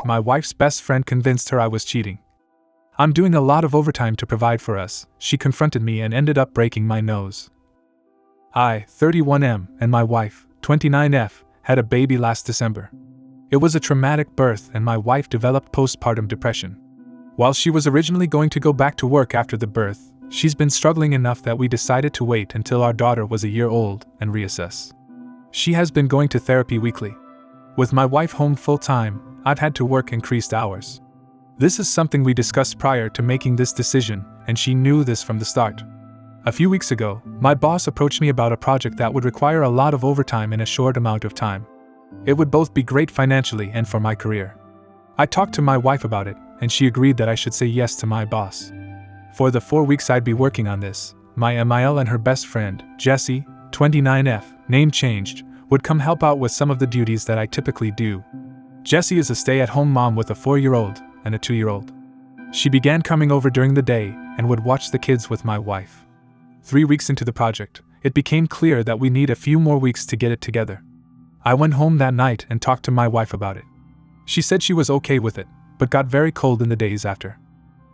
my wife's best friend convinced her I was cheating. "I'm doing a lot of overtime to provide for us," she confronted me and ended up breaking my nose. I, 31M, and my wife, 29F, had a baby last December. It was a traumatic birth and my wife developed postpartum depression. While she was originally going to go back to work after the birth, she's been struggling enough that we decided to wait until our daughter was a year old and reassess. She has been going to therapy weekly. With my wife home full-time, I've had to work increased hours. This is something we discussed prior to making this decision, and she knew this from the start. A few weeks ago, my boss approached me about a project that would require a lot of overtime in a short amount of time. It would both be great financially and for my career. I talked to my wife about it, and she agreed that I should say yes to my boss. For the 4 weeks I'd be working on this, my MIL and her best friend, Jessie, 29F, name changed, would come help out with some of the duties that I typically do. Jessie is a stay-at-home mom with a 4-year-old and a 2-year-old. She began coming over during the day and would watch the kids with my wife. 3 weeks into the project, it became clear that we need a few more weeks to get it together. I went home that night and talked to my wife about it. She said she was okay with it, but got very cold in the days after.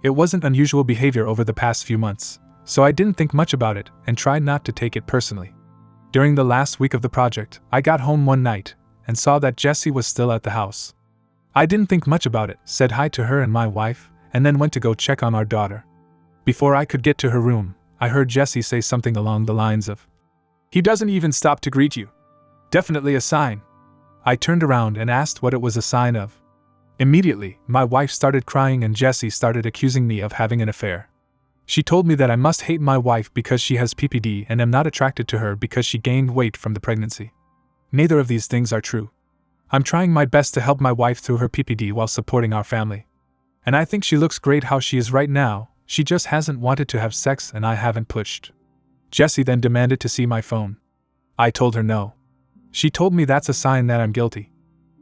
It wasn't unusual behavior over the past few months, so I didn't think much about it and tried not to take it personally. During the last week of the project, I got home one night and saw that Jessie was still at the house. I didn't think much about it, said hi to her and my wife, and then went to go check on our daughter. Before I could get to her room, I heard Jessie say something along the lines of, "He doesn't even stop to greet you. Definitely a sign." I turned around and asked what it was a sign of. Immediately, my wife started crying and Jessie started accusing me of having an affair. She told me that I must hate my wife because she has PPD and am not attracted to her because she gained weight from the pregnancy. Neither of these things are true. I'm trying my best to help my wife through her PPD while supporting our family. And I think she looks great how she is right now, she just hasn't wanted to have sex and I haven't pushed. Jessie then demanded to see my phone. I told her no. She told me that's a sign that I'm guilty.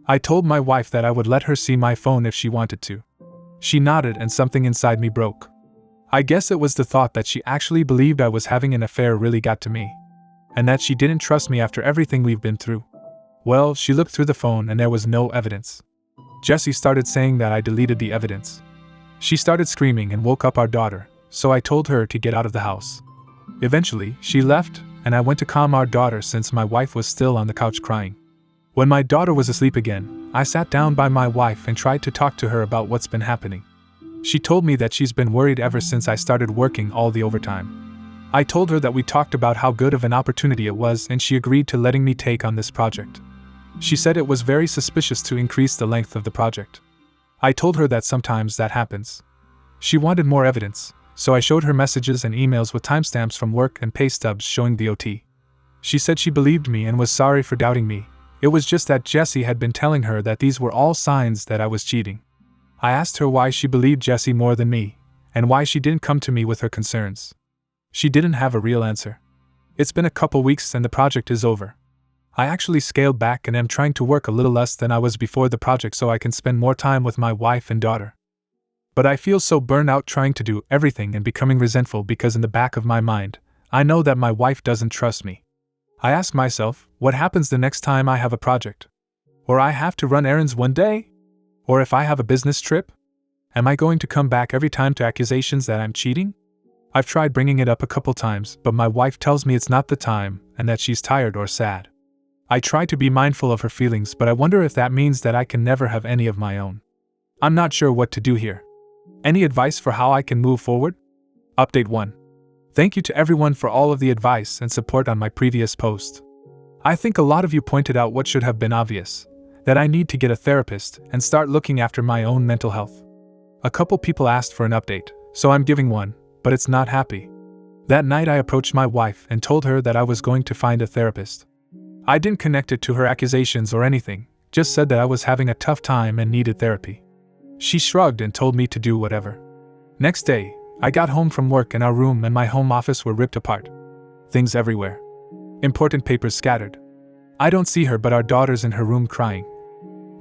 I told my wife that I would let her see my phone if she wanted to. She nodded and something inside me broke. I guess it was the thought that she actually believed I was having an affair really got to me. And that she didn't trust me after everything we've been through. Well, she looked through the phone and there was no evidence. Jessie started saying that I deleted the evidence. She started screaming and woke up our daughter, so I told her to get out of the house. Eventually, she left, and I went to calm our daughter since my wife was still on the couch crying. When my daughter was asleep again, I sat down by my wife and tried to talk to her about what's been happening. She told me that she's been worried ever since I started working all the overtime. I told her that we talked about how good of an opportunity it was and she agreed to letting me take on this project. She said it was very suspicious to increase the length of the project. I told her that sometimes that happens. She wanted more evidence, so I showed her messages and emails with timestamps from work and pay stubs showing the OT. She said she believed me and was sorry for doubting me. It was just that Jessie had been telling her that these were all signs that I was cheating. I asked her why she believed Jessie more than me, and why she didn't come to me with her concerns. She didn't have a real answer. It's been a couple weeks and the project is over. I actually scaled back and am trying to work a little less than I was before the project so I can spend more time with my wife and daughter. But I feel so burnt out trying to do everything and becoming resentful because in the back of my mind, I know that my wife doesn't trust me. I ask myself, what happens the next time I have a project? Or I have to run errands one day? Or if I have a business trip? Am I going to come back every time to accusations that I'm cheating? I've tried bringing it up a couple times, but my wife tells me it's not the time and that she's tired or sad. I try to be mindful of her feelings, but I wonder if that means that I can never have any of my own. I'm not sure what to do here. Any advice for how I can move forward? Update 1. Thank you to everyone for all of the advice and support on my previous post. I think a lot of you pointed out what should have been obvious, that I need to get a therapist and start looking after my own mental health. A couple people asked for an update, so I'm giving one, but it's not happy. That night I approached my wife and told her that I was going to find a therapist. I didn't connect it to her accusations or anything, just said that I was having a tough time and needed therapy. She shrugged and told me to do whatever. Next day, I got home from work and our room and my home office were ripped apart. Things everywhere. Important papers scattered. I don't see her, but our daughter's in her room crying.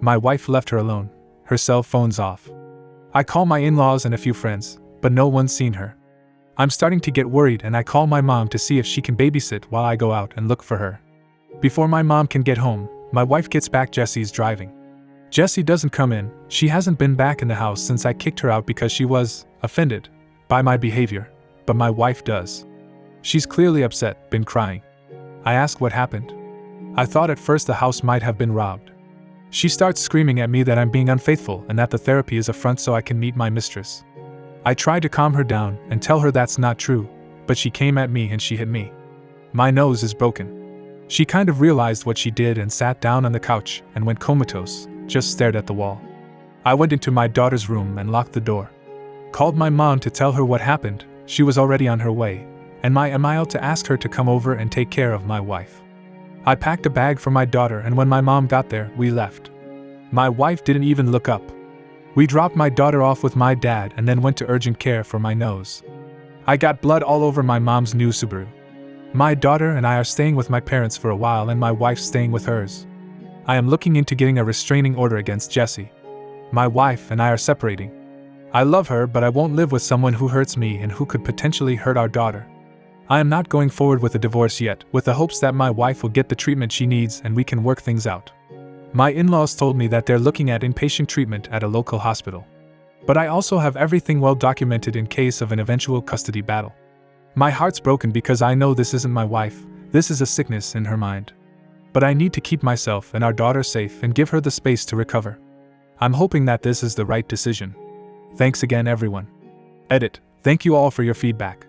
My wife left her alone, her cell phone's off. I call my in-laws and a few friends, but no one's seen her. I'm starting to get worried and I call my mom to see if she can babysit while I go out and look for her. Before my mom can get home, my wife gets back. Jessie's driving. Jessie doesn't come in. She hasn't been back in the house since I kicked her out because she was offended by my behavior, but my wife does. She's clearly upset, been crying. I ask what happened. I thought at first the house might have been robbed. She starts screaming at me that I'm being unfaithful and that the therapy is a front so I can meet my mistress. I tried to calm her down and tell her that's not true, but she came at me and she hit me. My nose is broken. She kind of realized what she did and sat down on the couch and went comatose, just stared at the wall. I went into my daughter's room and locked the door. Called my mom to tell her what happened. She was already on her way, and my email to ask her to come over and take care of my wife. I packed a bag for my daughter, and when my mom got there, we left. My wife didn't even look up. We dropped my daughter off with my dad and then went to urgent care for my nose. I got blood all over my mom's new Subaru. My daughter and I are staying with my parents for a while and my wife's staying with hers. I am looking into getting a restraining order against Jessie. My wife and I are separating. I love her, but I won't live with someone who hurts me and who could potentially hurt our daughter. I am not going forward with a divorce yet, with the hopes that my wife will get the treatment she needs and we can work things out. My in-laws told me that they're looking at inpatient treatment at a local hospital. But I also have everything well documented in case of an eventual custody battle. My heart's broken because I know this isn't my wife, this is a sickness in her mind. But I need to keep myself and our daughter safe and give her the space to recover. I'm hoping that this is the right decision. Thanks again, everyone. Edit. Thank you all for your feedback.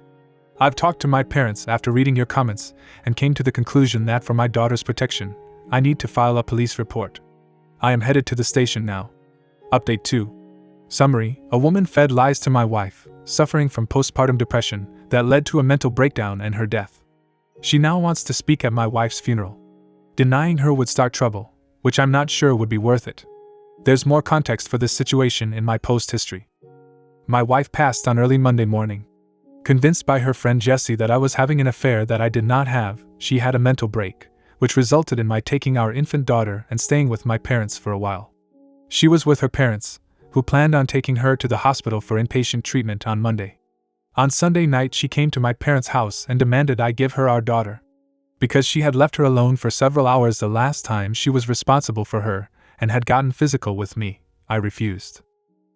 I've talked to my parents after reading your comments and came to the conclusion that for my daughter's protection, I need to file a police report. I am headed to the station now. Update 2. Summary: a woman fed lies to my wife, suffering from postpartum depression that led to a mental breakdown and her death. She now wants to speak at my wife's funeral. Denying her would start trouble, which I'm not sure would be worth it. There's more context for this situation in my post history. My wife passed on early Monday morning. Convinced by her friend Jessie that I was having an affair that I did not have, she had a mental break, which resulted in my taking our infant daughter and staying with my parents for a while. She was with her parents, who planned on taking her to the hospital for inpatient treatment on Monday. On Sunday night she came to my parents' house and demanded I give her our daughter. Because she had left her alone for several hours the last time she was responsible for her, and had gotten physical with me, I refused.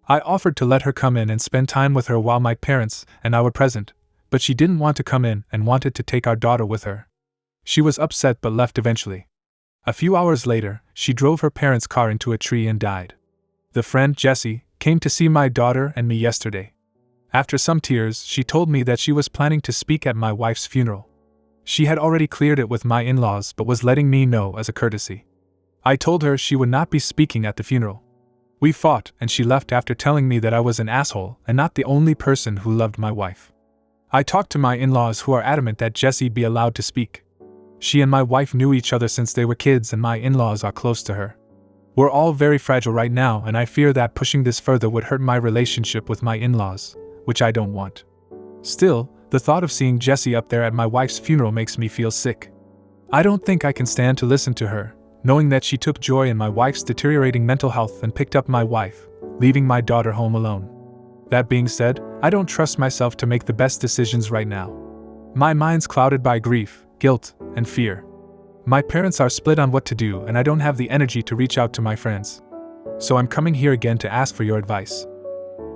I offered to let her come in and spend time with her while my parents and I were present, but she didn't want to come in and wanted to take our daughter with her. She was upset but left eventually. A few hours later, she drove her parents' car into a tree and died. The friend, Jessie, came to see my daughter and me yesterday. After some tears, she told me that she was planning to speak at my wife's funeral. She had already cleared it with my in-laws but was letting me know as a courtesy. I told her she would not be speaking at the funeral. We fought and she left after telling me that I was an asshole and not the only person who loved my wife. I talked to my in-laws who are adamant that Jessie be allowed to speak. She and my wife knew each other since they were kids and my in-laws are close to her. We're all very fragile right now and I fear that pushing this further would hurt my relationship with my in-laws, which I don't want. Still, the thought of seeing Jessie up there at my wife's funeral makes me feel sick. I don't think I can stand to listen to her, knowing that she took joy in my wife's deteriorating mental health and picked up my wife, leaving my daughter home alone. That being said, I don't trust myself to make the best decisions right now. My mind's clouded by grief, guilt, and fear. My parents are split on what to do and I don't have the energy to reach out to my friends. So I'm coming here again to ask for your advice.